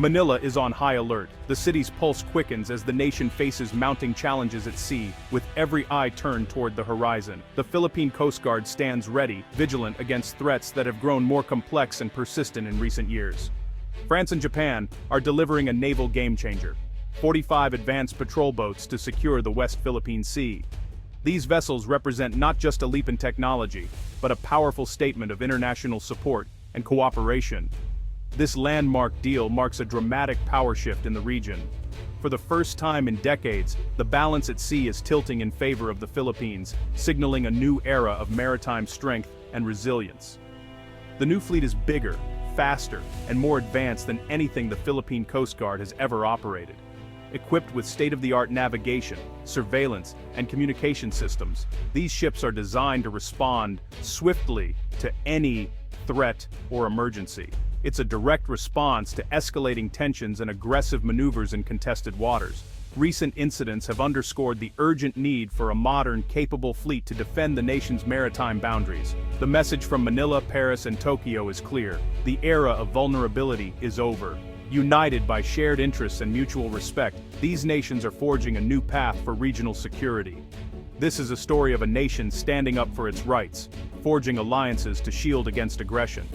Manila is on high alert. The city's pulse quickens as the nation faces mounting challenges at sea, with every eye turned toward the horizon. The Philippine Coast Guard stands ready, vigilant against threats that have grown more complex and persistent in recent years. France and Japan are delivering a naval game-changer: 45 advanced patrol boats to secure the West Philippine Sea. These vessels represent not just a leap in technology, but a powerful statement of international support and cooperation. This landmark deal marks a dramatic power shift in the region. For the first time in decades, the balance at sea is tilting in favor of the Philippines, signaling a new era of maritime strength and resilience. The new fleet is bigger, faster, and more advanced than anything the Philippine Coast Guard has ever operated. Equipped with state-of-the-art navigation, surveillance, and communication systems, these ships are designed to respond swiftly to any threat or emergency. It's a direct response to escalating tensions and aggressive maneuvers in contested waters. Recent incidents have underscored the urgent need for a modern, capable fleet to defend the nation's maritime boundaries. The message from Manila, Paris, and Tokyo is clear: the era of vulnerability is over. United by shared interests and mutual respect, these nations are forging a new path for regional security. This is a story of a nation standing up for its rights, forging alliances to shield against aggression.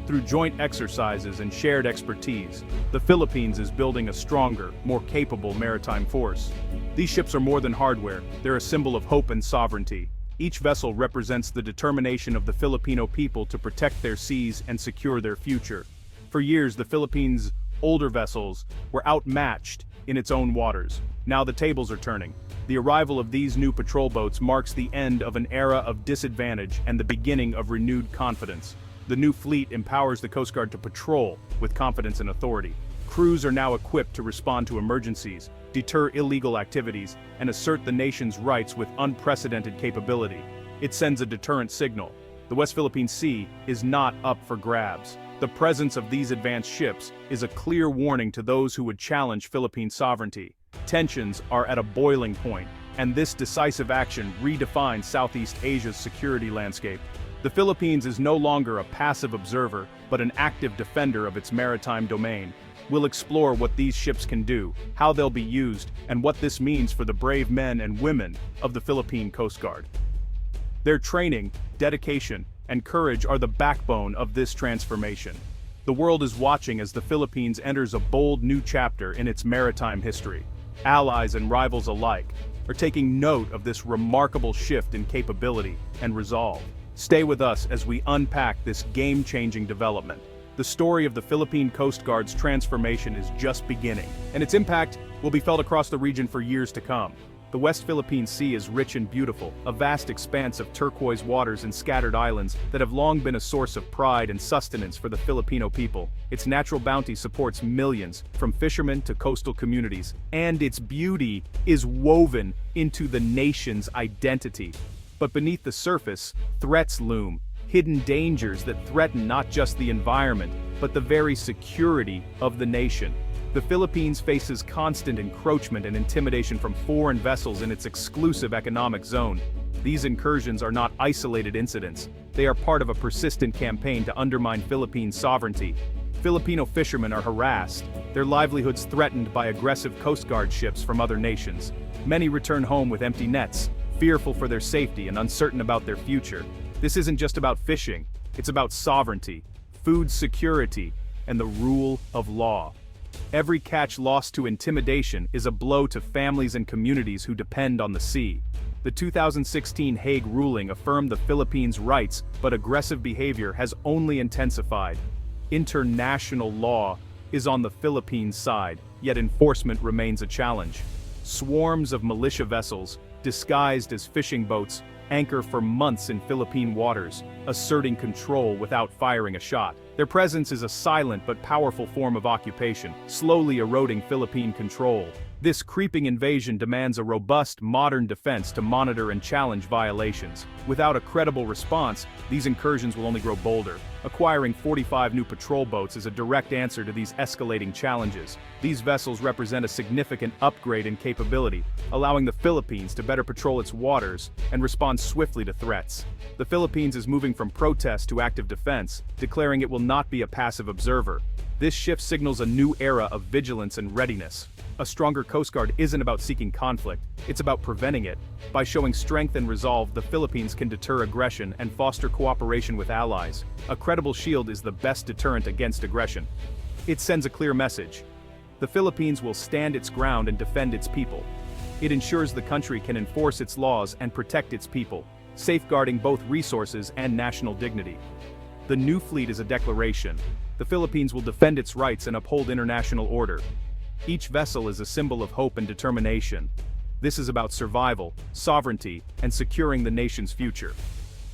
Through joint exercises and shared expertise, the Philippines is building a stronger, more capable maritime force. These ships are more than hardware, they're a symbol of hope and sovereignty. Each vessel represents the determination of the Filipino people to protect their seas and secure their future. For years, the Philippines' older vessels were outmatched in its own waters. Now the tables are turning. The arrival of these new patrol boats marks the end of an era of disadvantage and the beginning of renewed confidence. The new fleet empowers the Coast Guard to patrol with confidence and authority. Crews are now equipped to respond to emergencies, deter illegal activities, and assert the nation's rights with unprecedented capability. It sends a deterrent signal. The West Philippine Sea is not up for grabs. The presence of these advanced ships is a clear warning to those who would challenge Philippine sovereignty. Tensions are at a boiling point, and this decisive action redefines Southeast Asia's security landscape. The Philippines is no longer a passive observer, but an active defender of its maritime domain. We'll explore what these ships can do, how they'll be used, and what this means for the brave men and women of the Philippine Coast Guard. Their training, dedication, and courage are the backbone of this transformation. The world is watching as the Philippines enters a bold new chapter in its maritime history. Allies and rivals alike are taking note of this remarkable shift in capability and resolve. Stay with us as we unpack this game-changing development. The story of the Philippine Coast Guard's transformation is just beginning, and its impact will be felt across the region for years to come. The West Philippine Sea is rich and beautiful, a vast expanse of turquoise waters and scattered islands that have long been a source of pride and sustenance for the Filipino people. Its natural bounty supports millions, from fishermen to coastal communities, and its beauty is woven into the nation's identity. But beneath the surface, threats loom, hidden dangers that threaten not just the environment, but the very security of the nation. The Philippines faces constant encroachment and intimidation from foreign vessels in its exclusive economic zone. These incursions are not isolated incidents. They are part of a persistent campaign to undermine Philippine sovereignty. Filipino fishermen are harassed, their livelihoods threatened by aggressive Coast Guard ships from other nations. Many return home with empty nets, fearful for their safety and uncertain about their future. This isn't just about fishing, it's about sovereignty, food security, and the rule of law. Every catch lost to intimidation is a blow to families and communities who depend on the sea. The 2016 Hague ruling affirmed the Philippines' rights, but aggressive behavior has only intensified. International law is on the Philippines' side, yet enforcement remains a challenge. Swarms of militia vessels, disguised as fishing boats, anchor for months in Philippine waters, asserting control without firing a shot. Their presence is a silent but powerful form of occupation, slowly eroding Philippine control. This creeping invasion demands a robust, modern defense to monitor and challenge violations. Without a credible response, these incursions will only grow bolder. Acquiring 45 new patrol boats is a direct answer to these escalating challenges. These vessels represent a significant upgrade in capability, allowing the Philippines to better patrol its waters and respond swiftly to threats. The Philippines is moving from protest to active defense, declaring it will not be a passive observer. This shift signals a new era of vigilance and readiness. A stronger Coast Guard isn't about seeking conflict, it's about preventing it. By showing strength and resolve, the Philippines can deter aggression and foster cooperation with allies. A credible shield is the best deterrent against aggression. It sends a clear message. The Philippines will stand its ground and defend its people. It ensures the country can enforce its laws and protect its people, safeguarding both resources and national dignity. The new fleet is a declaration. The Philippines will defend its rights and uphold international order. Each vessel is a symbol of hope and determination. This is about survival, sovereignty, and securing the nation's future.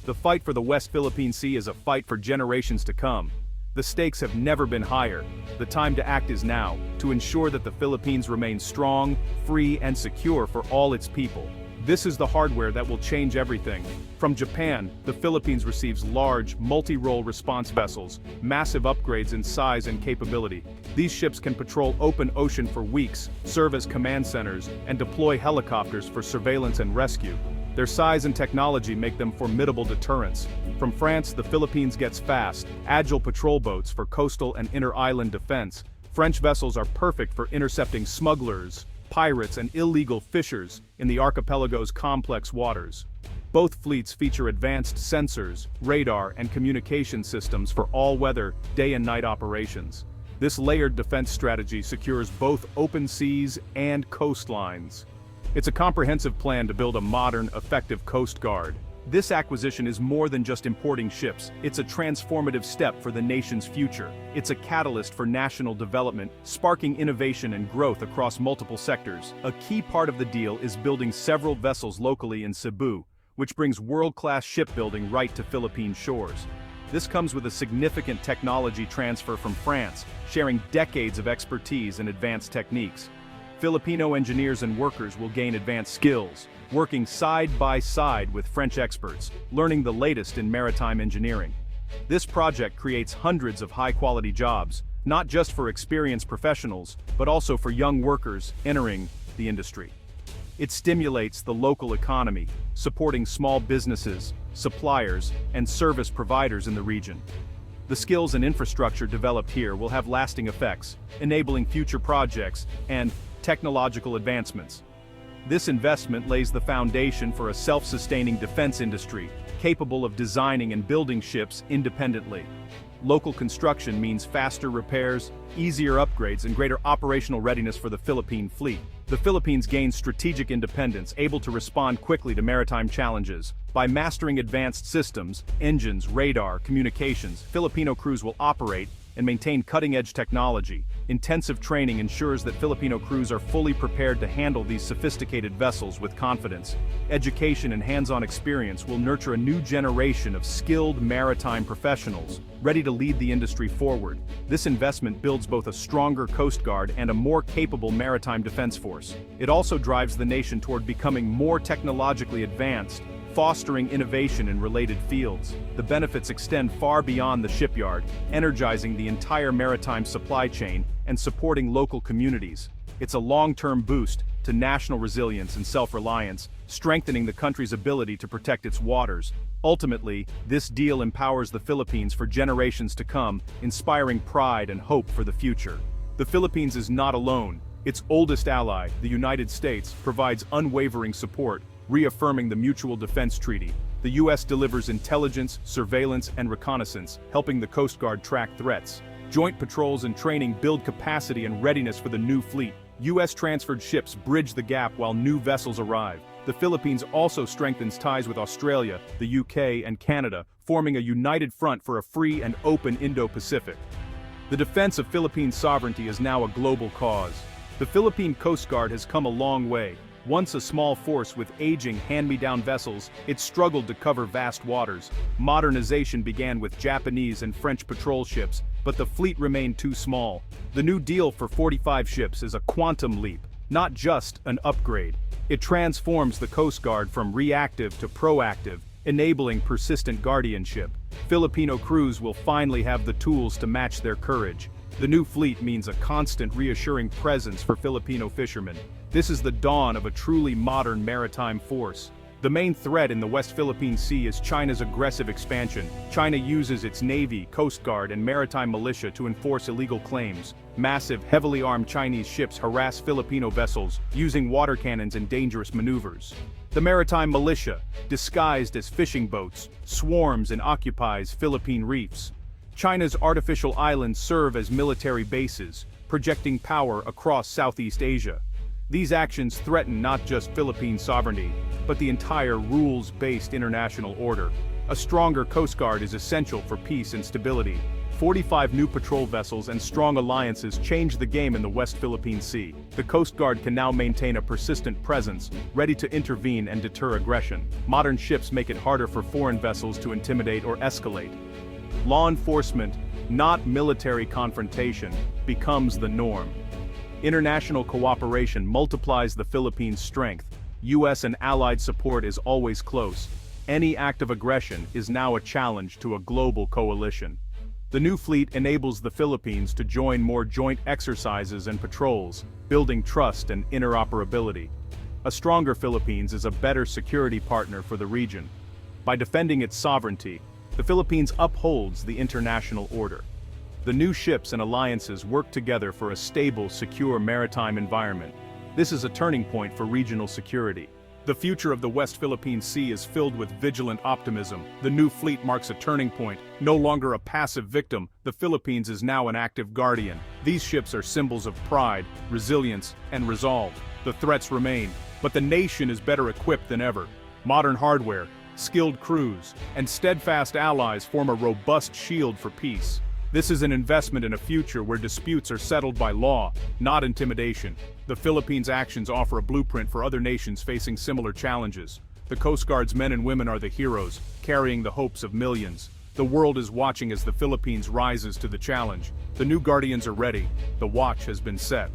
The fight for the West Philippine Sea is a fight for generations to come. The stakes have never been higher. The time to act is now, to ensure that the Philippines remain strong, free, and secure for all its people. This is the hardware that will change everything. From Japan, the Philippines receives large, multi-role response vessels, massive upgrades in size and capability. These ships can patrol open ocean for weeks, serve as command centers, and deploy helicopters for surveillance and rescue. Their size and technology make them formidable deterrents. From France, the Philippines gets fast, agile patrol boats for coastal and inter-island defense. French vessels are perfect for intercepting smugglers, pirates, and illegal fishers in the archipelago's complex waters. Both fleets feature advanced sensors, radar, and communication systems for all-weather, day and night operations. This layered defense strategy secures both open seas and coastlines. It's a comprehensive plan to build a modern, effective Coast Guard. This acquisition is more than just importing ships, it's a transformative step for the nation's future. It's a catalyst for national development, sparking innovation and growth across multiple sectors. A key part of the deal is building several vessels locally in Cebu, which brings world-class shipbuilding right to Philippine shores. This comes with a significant technology transfer from France, sharing decades of expertise and advanced techniques. Filipino engineers and workers will gain advanced skills, working side by side with French experts, learning the latest in maritime engineering. This project creates hundreds of high-quality jobs, not just for experienced professionals, but also for young workers entering the industry. It stimulates the local economy, supporting small businesses, suppliers, and service providers in the region. The skills and infrastructure developed here will have lasting effects, enabling future projects and technological advancements. This investment lays the foundation for a self-sustaining defense industry, capable of designing and building ships independently. Local construction means faster repairs, easier upgrades, and greater operational readiness for the Philippine fleet. The Philippines gains strategic independence, able to respond quickly to maritime challenges. By mastering advanced systems, engines, radar, communications, Filipino crews will operate and maintain cutting-edge technology. Intensive training ensures that Filipino crews are fully prepared to handle these sophisticated vessels with confidence. Education and hands-on experience will nurture a new generation of skilled maritime professionals, ready to lead the industry forward. This investment builds both a stronger Coast Guard and a more capable maritime defense force. It also drives the nation toward becoming more technologically advanced, fostering innovation in related fields. The benefits extend far beyond the shipyard, energizing the entire maritime supply chain and supporting local communities. It's a long-term boost to national resilience and self-reliance, strengthening the country's ability to protect its waters. Ultimately, this deal empowers the Philippines for generations to come, inspiring pride and hope for the future. The Philippines is not alone. Its oldest ally, the United States, provides unwavering support, reaffirming the Mutual Defense Treaty. The U.S. delivers intelligence, surveillance, and reconnaissance, helping the Coast Guard track threats. Joint patrols and training build capacity and readiness for the new fleet. U.S.-transferred ships bridge the gap while new vessels arrive. The Philippines also strengthens ties with Australia, the UK, and Canada, forming a united front for a free and open Indo-Pacific. The defense of Philippine sovereignty is now a global cause. The Philippine Coast Guard has come a long way. Once a small force with aging hand-me-down vessels, it struggled to cover vast waters. Modernization began with Japanese and French patrol ships, but the fleet remained too small. The new deal for 45 ships is a quantum leap, not just an upgrade. It transforms the Coast Guard from reactive to proactive, enabling persistent guardianship. Filipino crews will finally have the tools to match their courage. The new fleet means a constant, reassuring presence for Filipino fishermen. This is the dawn of a truly modern maritime force. The main threat in the West Philippine Sea is China's aggressive expansion. China uses its Navy, Coast Guard, and maritime militia to enforce illegal claims. Massive, heavily armed Chinese ships harass Filipino vessels, using water cannons and dangerous maneuvers. The maritime militia, disguised as fishing boats, swarms and occupies Philippine reefs. China's artificial islands serve as military bases, projecting power across Southeast Asia. These actions threaten not just Philippine sovereignty, but the entire rules-based international order. A stronger Coast Guard is essential for peace and stability. 45 new patrol vessels and strong alliances change the game in the West Philippine Sea. The Coast Guard can now maintain a persistent presence, ready to intervene and deter aggression. Modern ships make it harder for foreign vessels to intimidate or escalate. Law enforcement, not military confrontation, becomes the norm. International cooperation multiplies the Philippines' strength. U.S. and allied support is always close. Any act of aggression is now a challenge to a global coalition. The new fleet enables the Philippines to join more joint exercises and patrols, building trust and interoperability. A stronger Philippines is a better security partner for the region. By defending its sovereignty, the Philippines upholds the international order. The new ships and alliances work together for a stable, secure maritime environment. This is a turning point for regional security. The future of the West Philippine Sea is filled with vigilant optimism. The new fleet marks a turning point. No longer a passive victim, the Philippines is now an active guardian. These ships are symbols of pride, resilience, and resolve. The threats remain, but the nation is better equipped than ever. Modern hardware, skilled crews, and steadfast allies form a robust shield for peace. This is an investment in a future where disputes are settled by law, not intimidation. The Philippines' actions offer a blueprint for other nations facing similar challenges. The Coast Guard's men and women are the heroes, carrying the hopes of millions. The world is watching as the Philippines rises to the challenge. The new guardians are ready. The watch has been set.